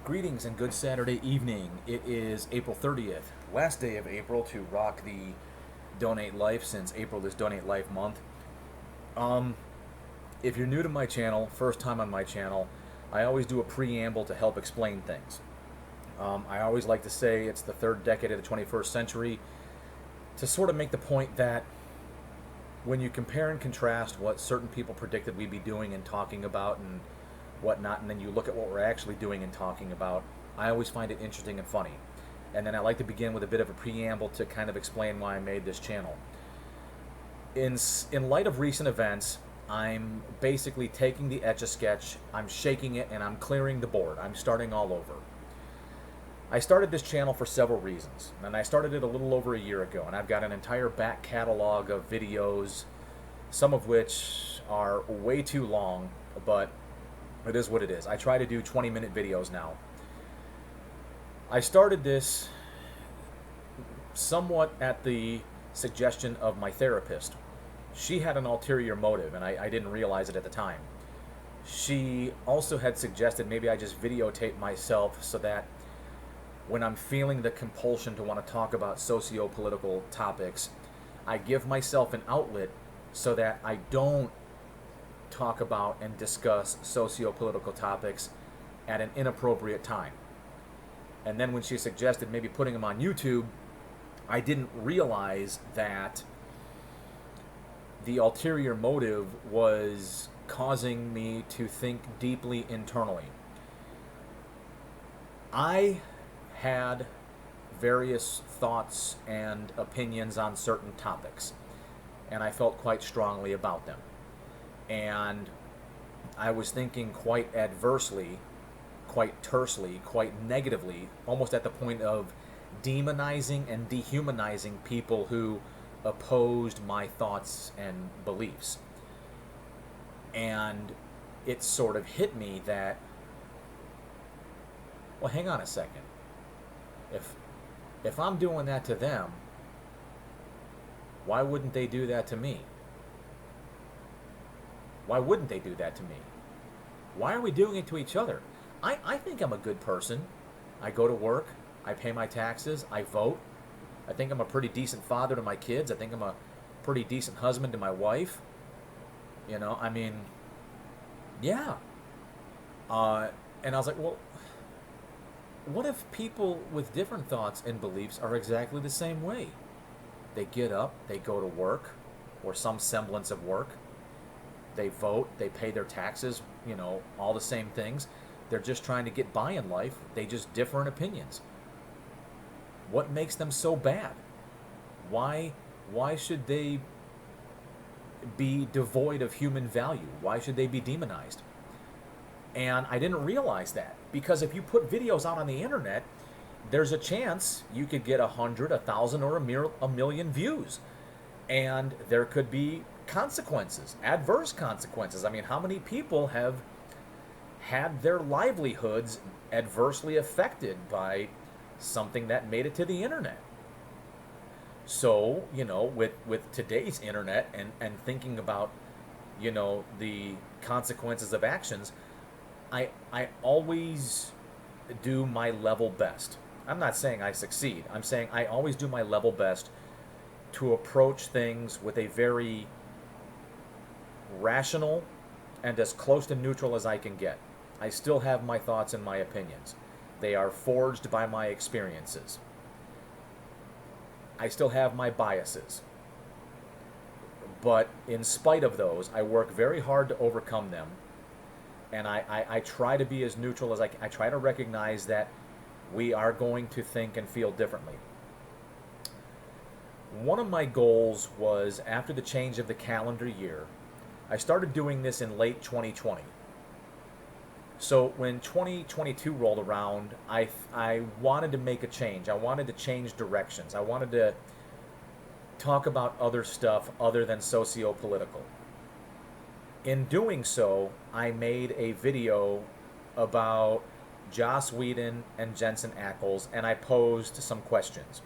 Greetings and good Saturday evening. It is April 30th, last day of April to rock the Donate Life since April is Donate Life month. Um, if you're new to my channel, first time on my channel, I always do a preamble to help explain things. I always like to say it's the third decade of the 21st century to sort of make the point that when you compare and contrast what certain people predicted we'd be doing and talking about and whatnot, and then you look at what we're actually doing and talking about, I always find it interesting and funny. And then I like to begin with a bit of a preamble to kind of explain why I made this channel. In light of recent events, I'm basically taking the Etch-a-Sketch, I'm shaking it, and I'm clearing the board. I'm starting all over. I started this channel for several reasons, and I started it a little over a year ago, and I've got an entire back catalog of videos, some of which are way too long, but it is what it is. I try to do 20-minute videos now. I started this somewhat at the suggestion of my therapist. She had an ulterior motive, and I didn't realize it at the time. She also had suggested maybe I just videotape myself so that when I'm feeling the compulsion to want to talk about socio-political topics, I give myself an outlet so that I don't talk about and discuss socio-political topics at an inappropriate time. And then when she suggested maybe putting them on YouTube, I didn't realize that the ulterior motive was causing me to think deeply internally. I had various thoughts and opinions on certain topics, and I felt quite strongly about them. And I was thinking quite adversely, quite tersely, quite negatively, almost at the point of demonizing and dehumanizing people who opposed my thoughts and beliefs. And it sort of hit me that, well, hang on a second. If I'm doing that to them, why wouldn't they do that to me? Why wouldn't they do that to me? Why are we doing it to each other? I think I'm a good person. I go to work. I pay my taxes. I vote. I think I'm a pretty decent father to my kids. I think I'm a pretty decent husband to my wife. You know, I mean, yeah. And I was like, well, what if people with different thoughts and beliefs are exactly the same way? They get up, they go to work, or some semblance of work. They vote, they pay their taxes, you know, all the same things. They're just trying to get by in life. They just differ in opinions. What makes them so bad? Why should they be devoid of human value? Why should they be demonized? And I didn't realize that, because if you put videos out on the internet, there's a chance you could get 100, 1,000, or a million views. And there could be consequences, adverse consequences. I mean, how many people have had their livelihoods adversely affected by something that made it to the internet? So, you know, with today's internet and thinking about, you know, the consequences of actions, I always do my level best. I'm not saying I succeed. I'm saying I always do my level best to approach things with a very rational and as close to neutral as I can get. I still have my thoughts and my opinions. They are forged by my experiences. I still have my biases. But in spite of those, I work very hard to overcome them. And I try to be as neutral as I can. I try to recognize that we are going to think and feel differently. One of my goals was, after the change of the calendar year, I started doing this in late 2020. So when 2022 rolled around, I wanted to make a change. I wanted to change directions. I wanted to talk about other stuff other than socio-political. In doing so, I made a video about Joss Whedon and Jensen Ackles, and I posed some questions.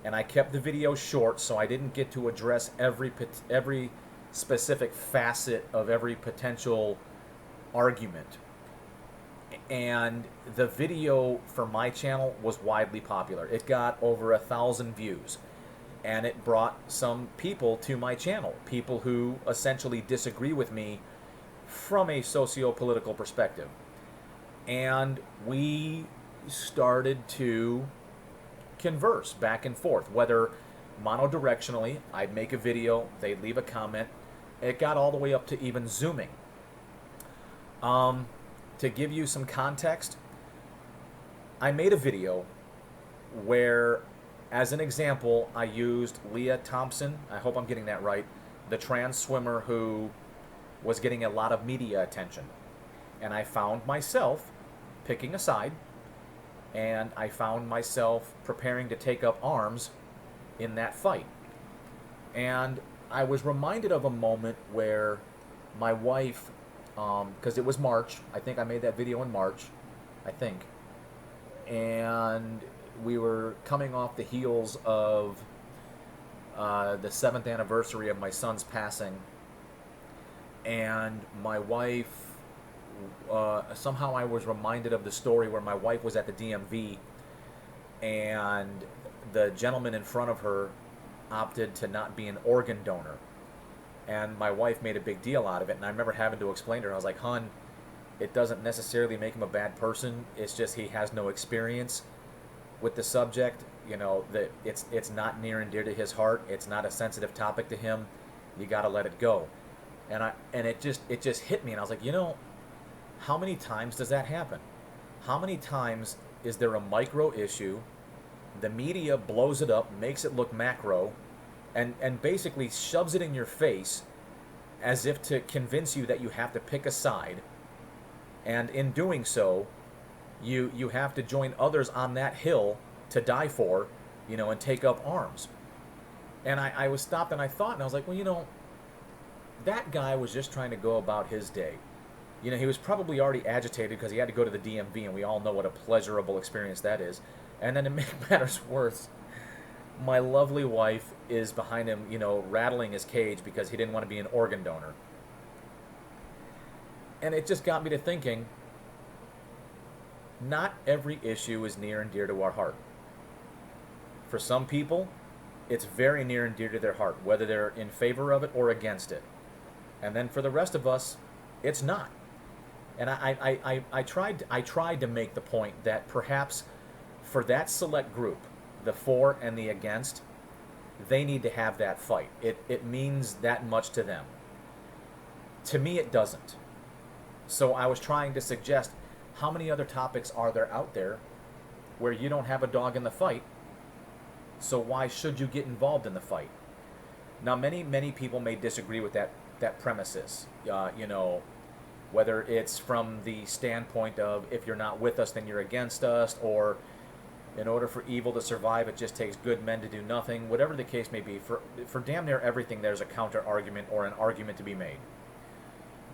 And I kept the video short, so I didn't get to address every specific facet of every potential argument. And the video for my channel was widely popular. It got over 1,000 views, and it brought some people to my channel, people who essentially disagree with me from a socio-political perspective. And we started to converse back and forth, whether monodirectionally, I'd make a video, they'd leave a comment. It got all the way up to even Zooming. To give you some context, I made a video where, as an example, I used Leah Thompson, I hope I'm getting that right, the trans swimmer who was getting a lot of media attention. And I found myself picking a side, and I found myself preparing to take up arms in that fight. And I was reminded of a moment where my wife, because it was March, I think I made that video in March, I think, and we were coming off the heels of the 7th anniversary of my son's passing, and my wife, somehow I was reminded of the story where my wife was at the DMV, and the gentleman in front of her opted to not be an organ donor. And my wife made a big deal out of it, and I remember having to explain to her, I was like, "Hun, it doesn't necessarily make him a bad person, it's just he has no experience with the subject, you know, that it's not near and dear to his heart, it's not a sensitive topic to him, you gotta let it go." And it just hit me, and I was like, you know, how many times does that happen? How many times is there a micro issue, the media blows it up, makes it look macro, and basically shoves it in your face as if to convince you that you have to pick a side, and in doing so, you have to join others on that hill to die for, you know, and take up arms. And I was stopped and I thought, and I was like, well, you know, that guy was just trying to go about his day. You know, he was probably already agitated because he had to go to the DMV, and we all know what a pleasurable experience that is. And then to make matters worse, my lovely wife is behind him, you know, rattling his cage because he didn't want to be an organ donor. And it just got me to thinking, not every issue is near and dear to our heart. For some people, it's very near and dear to their heart, whether they're in favor of it or against it. And then for the rest of us, it's not. And I tried to make the point that perhaps for that select group, the for and the against, they need to have that fight. It means that much to them. To me, it doesn't. So I was trying to suggest, how many other topics are there out there where you don't have a dog in the fight, so why should you get involved in the fight? Now, many people may disagree with that premises. You know, whether it's from the standpoint of, if you're not with us, then you're against us, or in order for evil to survive, it just takes good men to do nothing. Whatever the case may be, for damn near everything, there's a counter-argument or an argument to be made.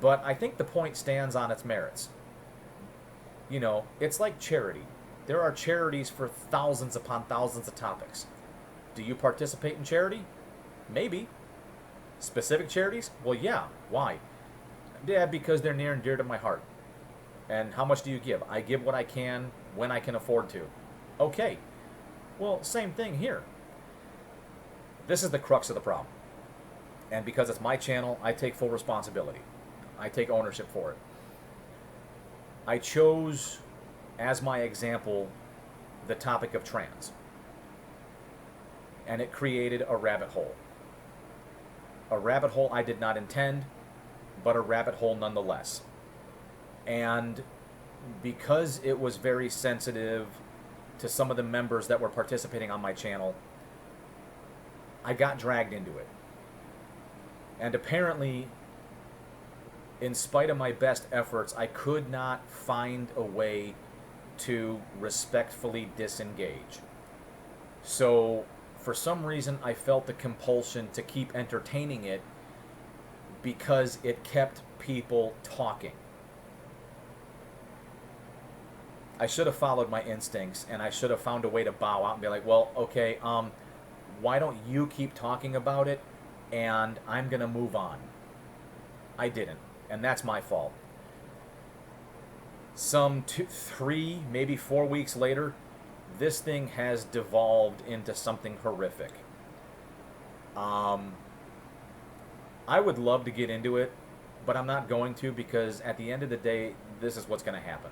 But I think the point stands on its merits. You know, it's like charity. There are charities for thousands upon thousands of topics. Do you participate in charity? Maybe. Specific charities? Well, yeah. Why? Yeah, because they're near and dear to my heart. And how much do you give? I give what I can, when I can afford to. Okay. Well, same thing here. This is the crux of the problem. And because it's my channel, I take full responsibility. I take ownership for it. I chose as my example the topic of trans. And it created a rabbit hole. A rabbit hole I did not intend, but a rabbit hole nonetheless. And because it was very sensitive to some of the members that were participating on my channel, I got dragged into it. And apparently, in spite of my best efforts, I could not find a way to respectfully disengage. So, for some reason, I felt the compulsion to keep entertaining it because it kept people talking. I should have followed my instincts, and I should have found a way to bow out and be like, well, okay, why don't you keep talking about it, and I'm going to move on. I didn't, and that's my fault. Some 3, maybe 4 weeks later, this thing has devolved into something horrific. Um, I would love to get into it, but I'm not going to, because at the end of the day, this is what's going to happen.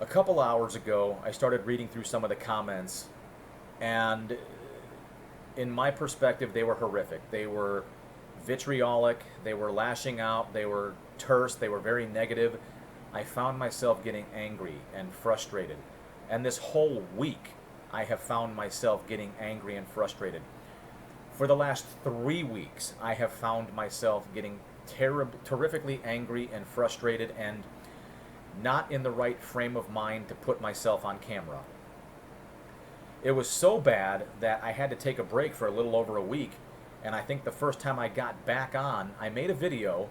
A couple hours ago, I started reading through some of the comments, and in my perspective, they were horrific. They were vitriolic, they were lashing out, they were terse, they were very negative. I found myself getting angry and frustrated. And this whole week, I have found myself getting angry and frustrated. For the last 3 weeks, I have found myself getting terrifically angry and frustrated and not in the right frame of mind to put myself on camera. It was so bad that I had to take a break for a little over a week, and I think the first time I got back on, I made a video.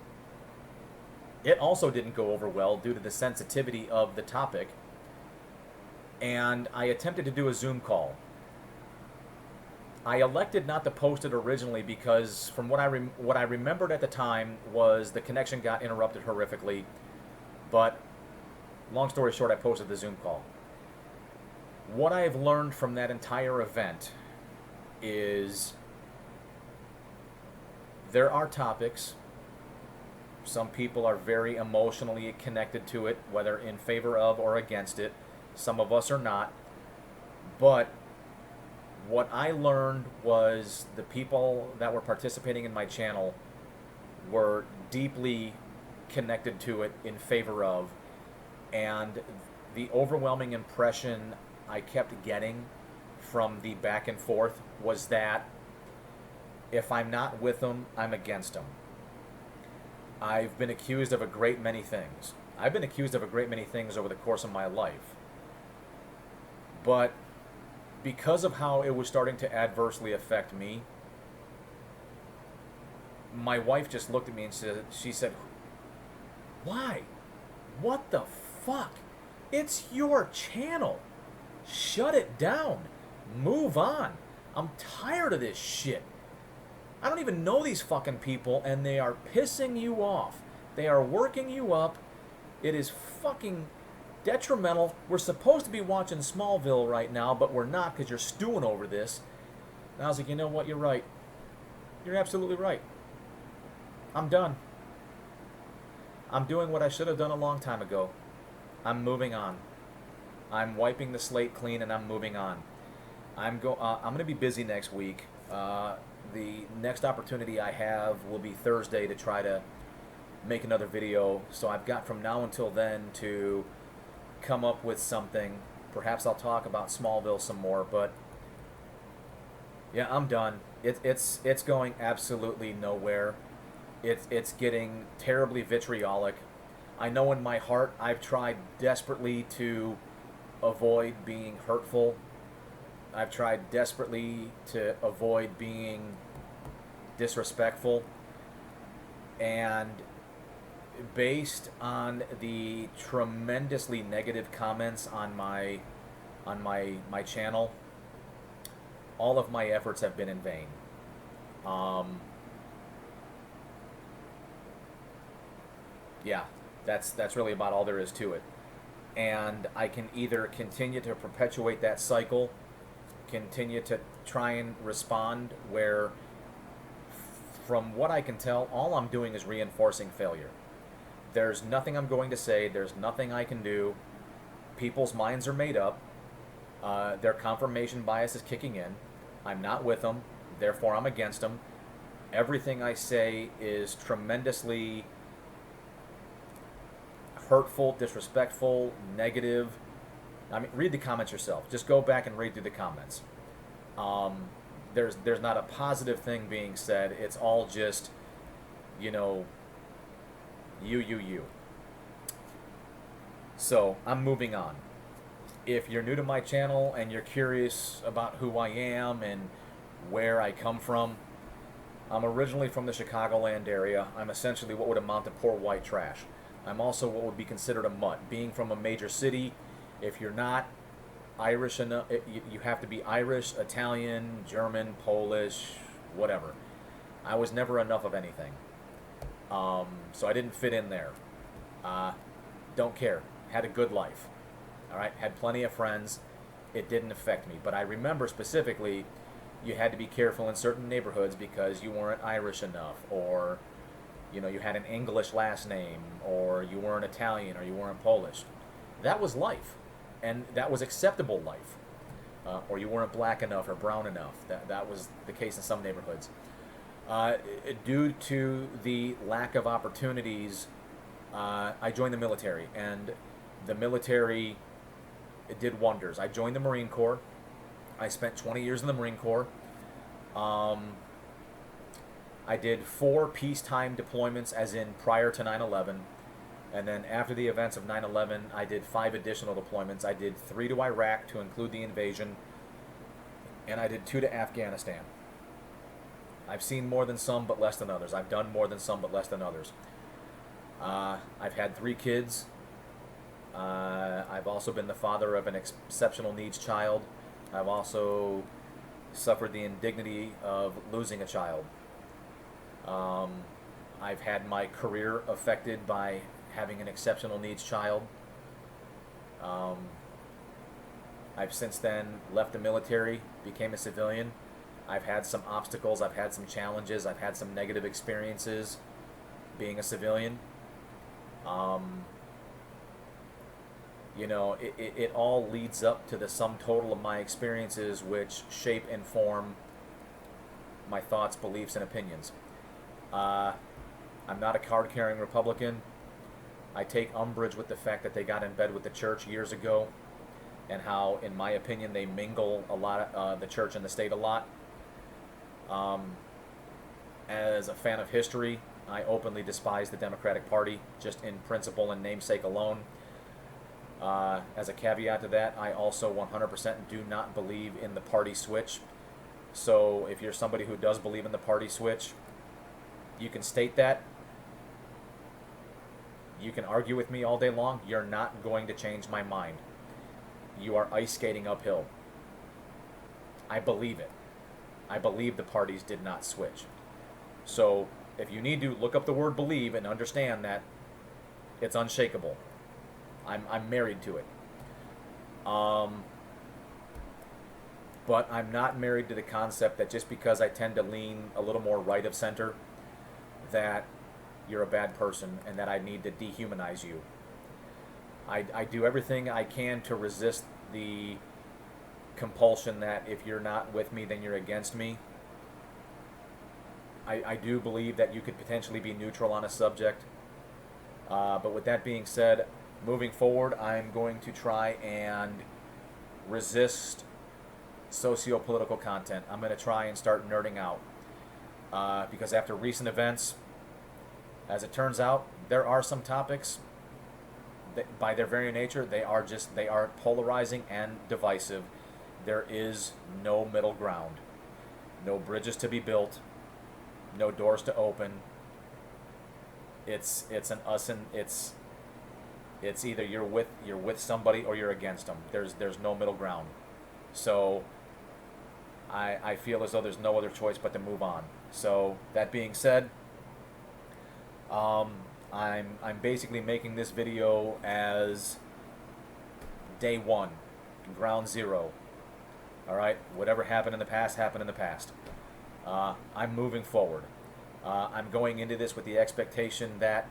It also didn't go over well due to the sensitivity of the topic, and I attempted to do a Zoom call. I elected not to post it originally because from what I remembered at the time was the connection got interrupted horrifically, but long story short, I posted the Zoom call. What I've learned from that entire event is there are topics. Some people are very emotionally connected to it, whether in favor of or against it. Some of us are not. But what I learned was the people that were participating in my channel were deeply connected to it, in favor of, and the overwhelming impression I kept getting from the back and forth was that if I'm not with them, I'm against them. I've been accused of a great many things. I've been accused of a great many things over the course of my life. But because of how it was starting to adversely affect me, my wife just looked at me and she said, "Why? What the fuck? It's your channel. Shut it down. Move on. I'm tired of this shit. I don't even know these fucking people, and they are pissing you off. They are working you up. It is fucking detrimental. We're supposed to be watching Smallville right now, but we're not because you're stewing over this." And I was like, you know what? You're right. You're absolutely right. I'm done. I'm doing what I should have done a long time ago. I'm moving on. I'm wiping the slate clean, and I'm moving on. I'm going to be busy next week. The next opportunity I have will be Thursday to try to make another video. So I've got from now until then to come up with something. Perhaps I'll talk about Smallville some more, but yeah, I'm done. It's going absolutely nowhere. It's getting terribly vitriolic. I know in my heart I've tried desperately to avoid being hurtful. I've tried desperately to avoid being disrespectful. And based on the tremendously negative comments on my channel, all of my efforts have been in vain. Yeah, that's really about all there is to it. And I can either continue to perpetuate that cycle, continue to try and respond where, from what I can tell, all I'm doing is reinforcing failure. There's nothing I'm going to say. There's nothing I can do. People's minds are made up. Their confirmation bias is kicking in. I'm not with them. Therefore, I'm against them. Everything I say is tremendously hurtful, disrespectful, negative. I mean, read the comments yourself. Just go back and read through the comments. There's not a positive thing being said. It's all just, you know, you. So I'm moving on. If you're new to my channel and you're curious about who I am and where I come from, I'm originally from the Chicagoland area. I'm essentially what would amount to poor white trash. I'm also what would be considered a mutt. Being from a major city, if you're not Irish enough, you have to be Irish, Italian, German, Polish, whatever. I was never enough of anything. So I didn't fit in there. Uh, don't care. Had a good life. All right, had plenty of friends. It didn't affect me. But I remember specifically you had to be careful in certain neighborhoods because you weren't Irish enough, or you had an English last name, or you weren't Italian, or you weren't Polish. That was life, and that was acceptable life. Or you weren't black enough or brown enough. That was the case in some neighborhoods. Uh, Due to the lack of opportunities, I joined the military, and the military did wonders. I joined the Marine Corps. I spent 20 years in the Marine Corps. Um, I did 4 peacetime deployments, as in prior to 9/11. And then after the events of 9/11, I did 5 additional deployments. I did 3 to Iraq to include the invasion, and I did 2 to Afghanistan. I've seen more than some, but less than others. I've done more than some, but less than others. I've had 3 kids. I've also been the father of an exceptional needs child. I've also suffered the indignity of losing a child. I've had my career affected by having an exceptional needs child. I've since then left the military, became a civilian. I've had some obstacles, I've had some challenges, I've had some negative experiences being a civilian. Um, it all leads up to the sum total of my experiences, which shape and form my thoughts, beliefs, and opinions. I'm not a card-carrying Republican. I take umbrage with the fact that they got in bed with the church years ago, and how, in my opinion, they mingle a lot the church and the state a lot. As a fan of history, I openly despise the Democratic Party, just in principle and namesake alone. As a caveat to that, I also 100% do not believe in the party switch. So if you're somebody who does believe in the party switch, you can state that. You can argue with me all day long. You're not going to change my mind. You are ice skating uphill. I believe it. I believe the parties did not switch. So if you need to, look up the word believe and understand that it's unshakable. I'm married to it. But I'm not married to the concept that just because I tend to lean a little more right of center, that you're a bad person and that I need to dehumanize you. I do everything I can to resist the compulsion that if you're not with me, then you're against me. I do believe that you could potentially be neutral on a subject. But with that being said, moving forward, I'm going to try and resist socio-political content. I'm going to try and start nerding out. Because after recent events, as it turns out, there are some topics that, by their very nature, they are polarizing and divisive. There is no middle ground. No bridges to be built. No doors to open. It's an us and it's either you're with somebody or you're against them. There's no middle ground. So I feel as though there's no other choice but to move on. So that being said, I'm basically making this video as day one, ground zero. All right, whatever happened in the past happened in the past. I'm moving forward. I'm going into this with the expectation that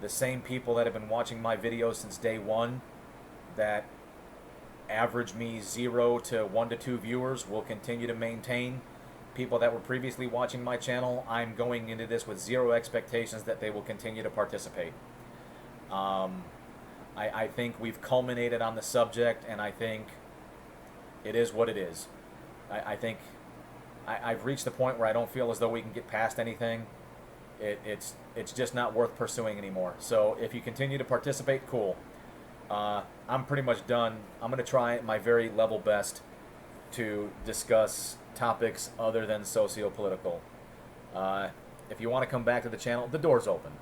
the same people that have been watching my videos since day one, that average me 0 to 1 to 2 viewers, will continue to maintain. People that were previously watching my channel, I'm going into this with 0 expectations that they will continue to participate. I think we've culminated on the subject, and I think it is what it is. I think I've reached the point where I don't feel as though we can get past anything. It's just not worth pursuing anymore. So if you continue to participate, cool. I'm pretty much done. I'm going to try my very level best to discuss topics other than socio-political. If you want to come back to the channel, the door's open.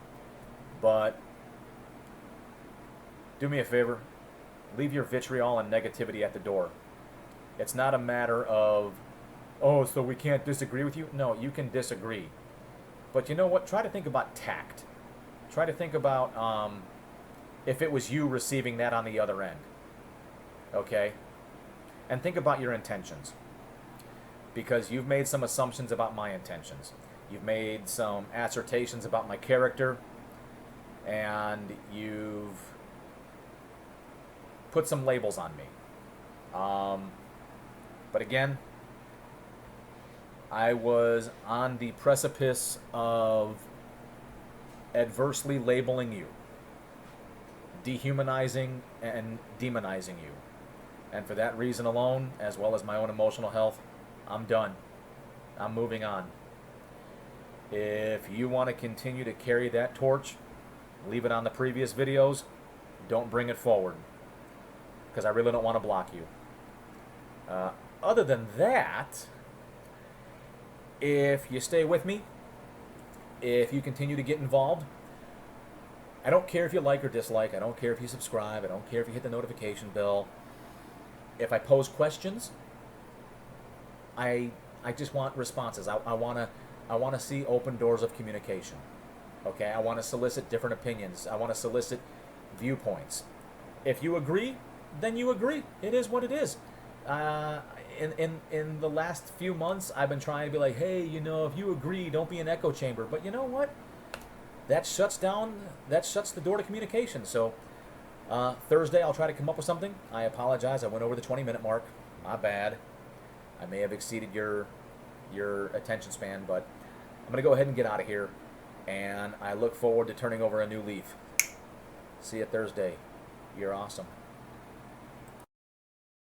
But do me a favor, leave your vitriol and negativity at the door. It's not a matter of, oh, so we can't disagree with you? No, you can disagree. But you know what? Try to think about tact. Try to think about if it was you receiving that on the other end. Okay? And think about your intentions. Because you've made some assumptions about my intentions. You've made some assertions about my character. And you've put some labels on me. But again, I was on the precipice of adversely labeling you, dehumanizing and demonizing you. And for that reason alone, as well as my own emotional health, I'm done. I'm moving on. If you want to continue to carry that torch, leave it on the previous videos. Don't bring it forward, because I really don't want to block you. Other than that, if you stay with me, if you continue to get involved, I don't care if you like or dislike. I don't care if you subscribe. I don't care if you hit the notification bell. If I pose questions, I just want responses. I want to see open doors of communication. Okay, I want to solicit different opinions. I want to solicit viewpoints. If you agree, then you agree. It is what it is. In the last few months, I've been trying to be like, hey, you know, if you agree, don't be an echo chamber. But you know what? That shuts the door to communication. So Thursday, I'll try to come up with something. I apologize. I went over the 20-minute mark. My bad. I may have exceeded your attention span, but I'm going to go ahead and get out of here. And I look forward to turning over a new leaf. See you Thursday. You're awesome.